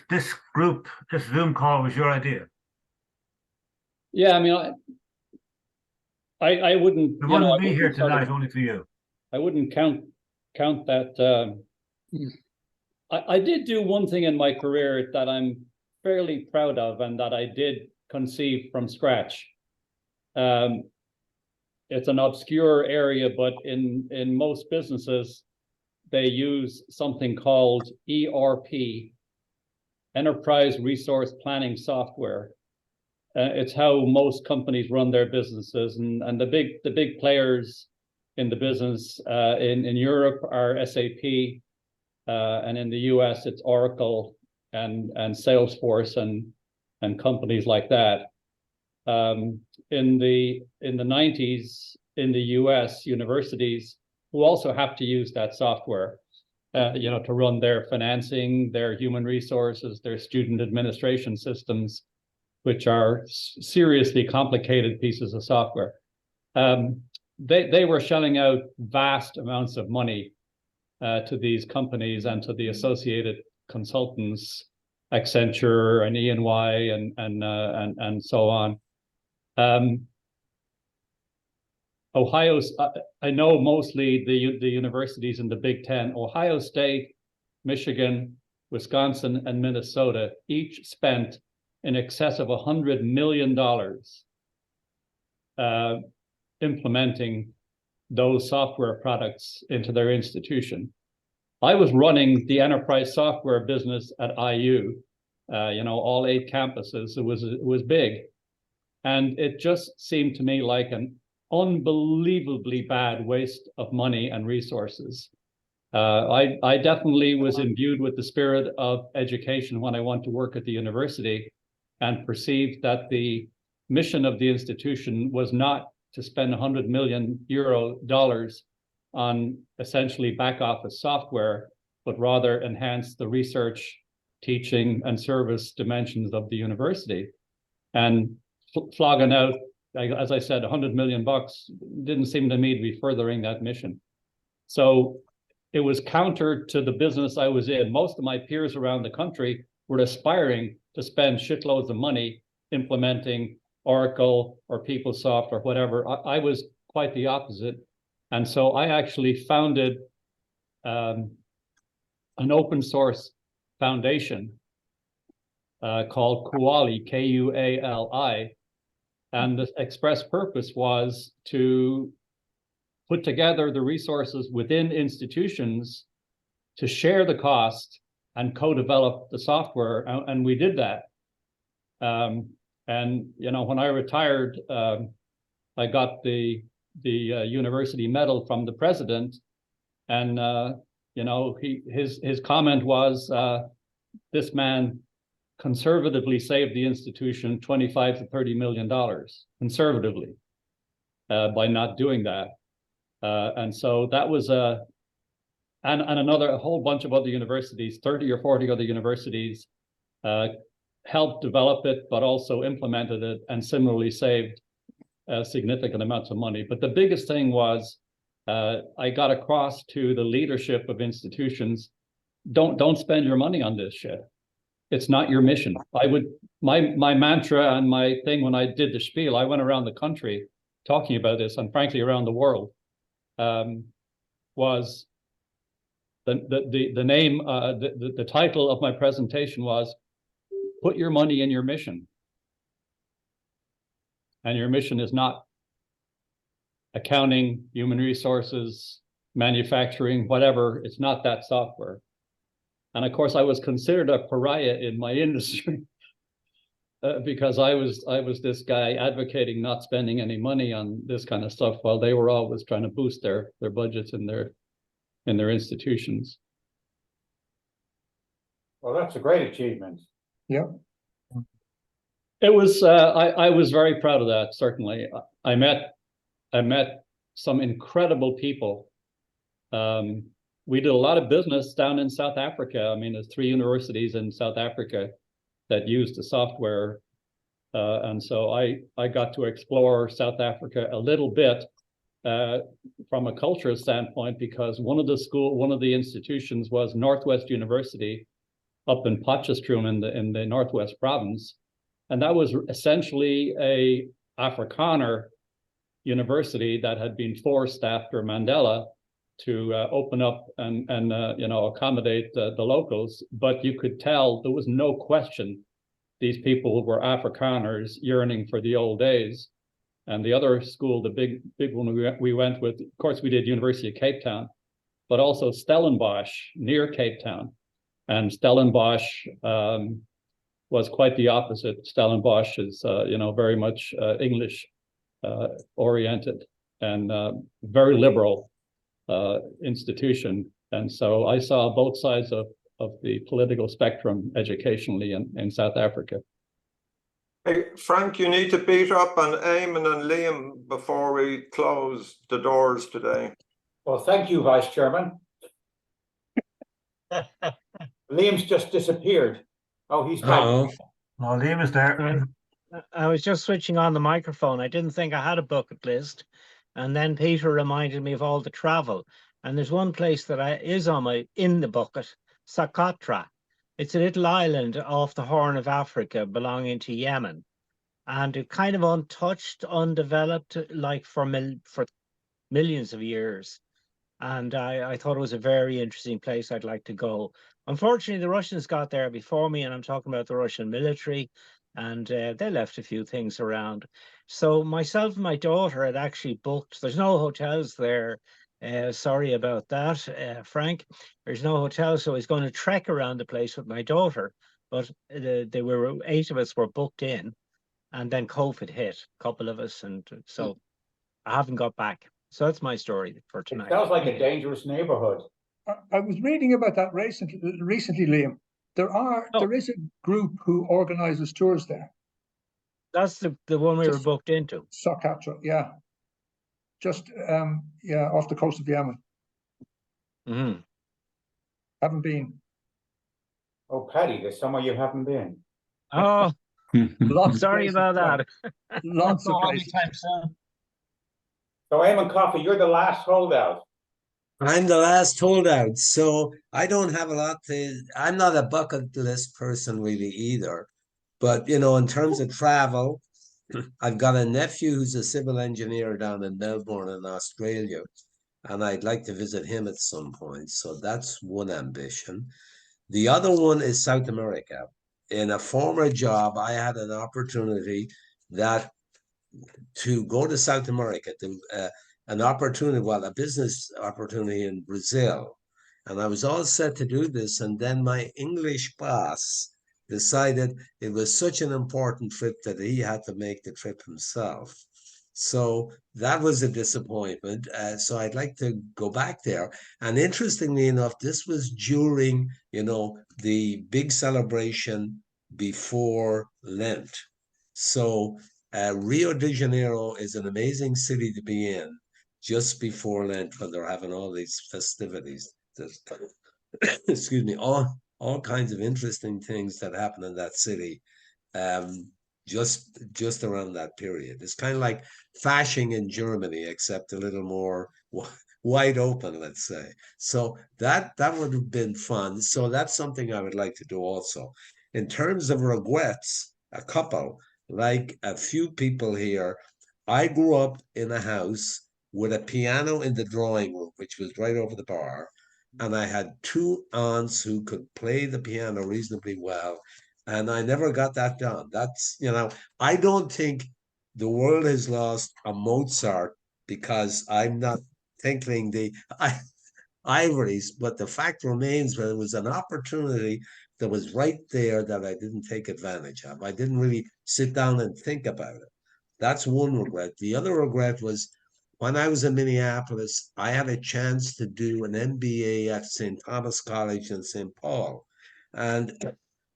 This group, this Zoom call was your idea. Yeah, I mean, I wouldn't. We wouldn't be here tonight only for you. I wouldn't count that. I did do one thing in my career that I'm fairly proud of, and that I did conceive from scratch. It's an obscure area, but in most businesses, they use something called ERP, Enterprise Resource Planning Software. It's how most companies run their businesses, and the big players in the business in Europe are SAP, and in the US it's Oracle and Salesforce and companies like that. In the 90s in the US, universities who also have to use that software, you know, to run their financing, their human resources, their student administration systems, which are seriously complicated pieces of software. They were shelling out vast amounts of money to these companies and to the associated consultants, Accenture and E&Y and so on. Ohio's, I know mostly the universities in the Big Ten. Ohio State, Michigan, Wisconsin, and Minnesota each spent in excess of $100 million implementing those software products into their institution. I was running the enterprise software business at IU, you know, all 8 campuses. It was big. And it just seemed to me like an unbelievably bad waste of money and resources. I definitely was imbued with the spirit of education when I went to work at the university, and perceived that the mission of the institution was not to spend $100 million on essentially back office software, but rather enhance the research, teaching, and service dimensions of the university. And flogging out, as I said, $100 million didn't seem to me to be furthering that mission. So it was counter to the business I was in. Most of my peers around the country were aspiring to spend shitloads of money implementing Oracle or PeopleSoft or whatever. I was quite the opposite. And so I actually founded an open source foundation called Kuali, Kuali. And the express purpose was to put together the resources within institutions to share the cost and co-develop the software. And we did that. And, you know, when I retired, I got the university medal from the president. And, you know, his comment was, this man conservatively saved the institution $25 to $30 million, conservatively, by not doing that. And so that was and a whole bunch of other universities, 30 or 40 other universities, helped develop it, but also implemented it and similarly saved significant amounts of money. But the biggest thing was I got across to the leadership of institutions, don't spend your money on this shit. It's not your mission. My mantra and my thing when I did the spiel, I went around the country talking about this, and frankly around the world, was the name, the title of my presentation was, put your money in your mission. And your mission is not accounting, human resources, manufacturing, whatever. It's not that software. And of course, I was considered a pariah in my industry because I was this guy advocating not spending any money on this kind of stuff, while they were always trying to boost their budgets in their institutions. Well, that's a great achievement. Yeah. It was. I was very proud of that. Certainly, I met some incredible people. We did a lot of business down in South Africa. I mean, there's 3 universities in South Africa that use the software. And so I got to explore South Africa a little bit from a cultural standpoint, because one of the institutions was Northwest University up in Potchefstroom in the Northwest province. And that was essentially a Afrikaner university that had been forced after Mandela to open up and you know, accommodate the locals. But you could tell there was no question these people were Afrikaners yearning for the old days. And the other school, the big one we went with, of course, we did University of Cape Town, but also Stellenbosch near Cape Town. And Stellenbosch was quite the opposite. Stellenbosch is you know, very much English oriented and very liberal institution. And so I saw both sides of the political spectrum educationally in South Africa. Hey, Frank, you need to beat up on Eamon and Liam before we close the doors today. Well, thank you, Vice Chairman. Liam's just disappeared. Oh, he's back. Uh-oh. No, Liam is there. I was just switching on the microphone. I didn't think I had a bucket list. And then Peter reminded me of all the travel. And there's one place that is in the bucket, Socotra. It's a little island off the Horn of Africa belonging to Yemen. And it kind of untouched, undeveloped, like for millions of years. And I thought it was a very interesting place I'd like to go. Unfortunately, the Russians got there before me, and I'm talking about the Russian military, and they left a few things around. So myself and my daughter had actually booked, there's no hotels there. Sorry about that, Frank. There's no hotel, so I was going to trek around the place with my daughter, but there were 8 of us were booked in, and then COVID hit, a couple of us, and so I haven't got back. So that's my story for tonight. It sounds like a dangerous neighborhood. I was reading about that recently, Liam. There is a group who organizes tours there. That's the one we were Just- booked into. Socotra, yeah. Just yeah, off the coast of Yemen. Mhm. Haven't been. Oh, Paddy, there's somewhere you haven't been. Oh, Lots of sorry places, about that. Lots of Not places. anytime soon. So Eamon Coffey, you're the last holdout. I'm the last holdout, so I don't have a lot to. I'm not a bucket list person really either. But you know, in terms of travel, I've got a nephew who's a civil engineer down in Melbourne in Australia, and I'd like to visit him at some point. So that's one ambition. The other one is South America. In a former job, I had an opportunity that to go to South America, to an opportunity, well, a business opportunity in Brazil. And I was all set to do this. And then my English boss decided it was such an important trip that he had to make the trip himself. So that was a disappointment. So I'd like to go back there. And interestingly enough, this was during, you know, the big celebration before Lent. So Rio de Janeiro is an amazing city to be in just before Lent when they're having all these festivities. Excuse me, all kinds of interesting things that happen in that city. Just around that period. It's kind of like Fasching in Germany, except a little more wide open, let's say. So that would have been fun. So that's something I would like to do also. In terms of regrets, a couple, like a few people here, I grew up in a house with a piano in the drawing room, which was right over the bar. And I had two aunts who could play the piano reasonably well. And I never got that done. That's, you know, I don't think the world has lost a Mozart because I'm not tinkling the ivories, but the fact remains that it was an opportunity that was right there that I didn't take advantage of. I didn't really sit down and think about it. That's one regret. The other regret was when I was in Minneapolis, I had a chance to do an MBA at St. Thomas College in St. Paul. And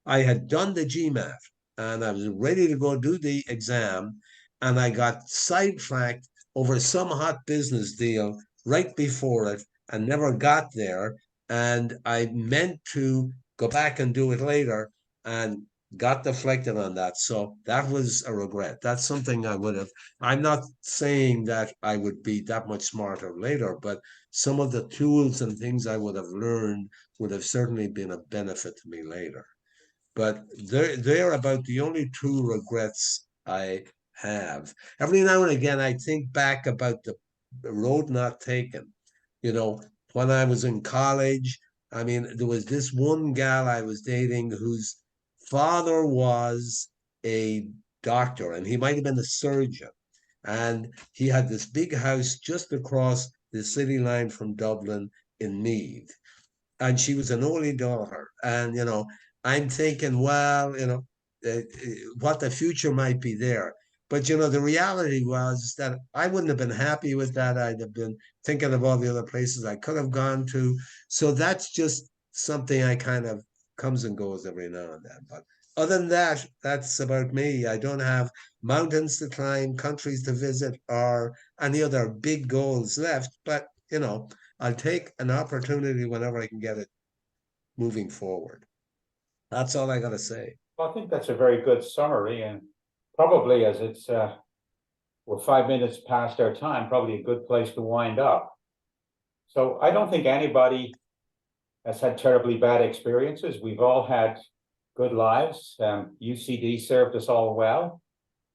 I had done the GMAT and I was ready to go do the exam. And I got sidetracked over some hot business deal right before it and never got there. And I meant to go back and do it later and got deflected on that. So that was a regret. That's something I would have. I'm not saying that I would be that much smarter later, but some of the tools and things I would have learned would have certainly been a benefit to me later. But they're about the only two regrets I have. Every now and again, I think back about the road not taken. You know, when I was in college, I mean, there was this one gal I was dating whose father was a doctor, and he might have been a surgeon. And he had this big house just across the city line from Dublin in Meath. And she was an only daughter. And, you know, I'm thinking, well, you know, what the future might be there. But, you know, the reality was that I wouldn't have been happy with that. I'd have been thinking of all the other places I could have gone to. So that's just something I kind of comes and goes every now and then. But other than that, that's about me. I don't have mountains to climb, countries to visit, or any other big goals left. But, you know, I'll take an opportunity whenever I can get it moving forward. That's all I got to say. Well, I think that's a very good summary, and probably as it's we're 5 minutes past our time, probably a good place to wind up. So I don't think anybody has had terribly bad experiences. We've all had good lives. UCD served us all well,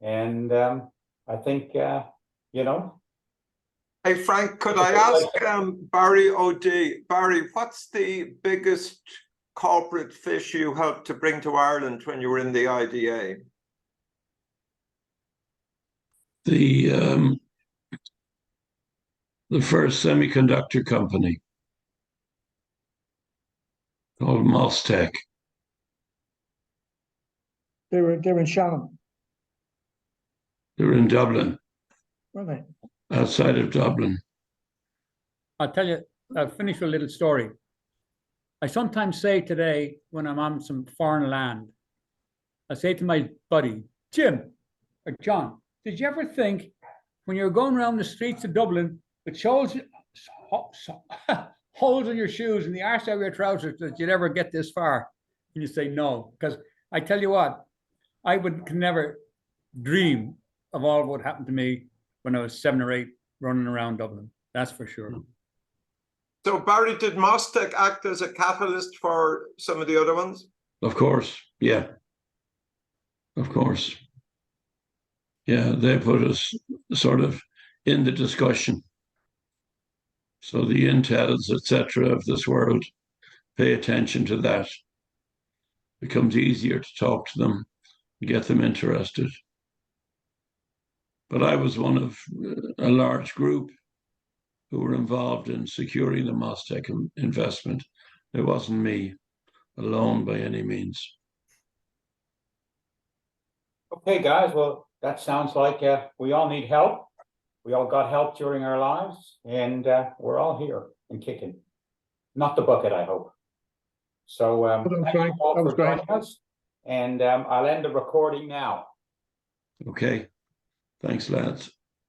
and I think you know. Hey, Frank, could I ask Barry O'D, Barry, what's the biggest corporate fish you helped to bring to Ireland when you were in the IDA? The first semiconductor company called Mostec. They're in Shannon, They were in Dublin, weren't they? outside of Dublin. I'll tell you, I'll finish with a little story. I sometimes say today, when I'm on some foreign land, I say to my buddy, Jim, John, did you ever think when you were going around the streets of Dublin with holes in your shoes and the arse of your trousers that you'd ever get this far? And you say no, because I tell you what, I could never dream of all what happened to me when I was 7 or 8 running around Dublin. That's for sure. So Barry, did Mostec act as a catalyst for some of the other ones? Of course, yeah. Of course. Yeah, they put us sort of in the discussion. So the Intels, etc. of this world pay attention to that. It becomes easier to talk to them, get them interested. But I was one of a large group who were involved in securing the Mostec investment. It wasn't me alone by any means. Okay, guys, well, that sounds like we all need help. We all got help during our lives, and we're all here and kicking. Not the bucket, I hope. So thank you all for joining us, and I'll end the recording now. Okay, thanks, lads.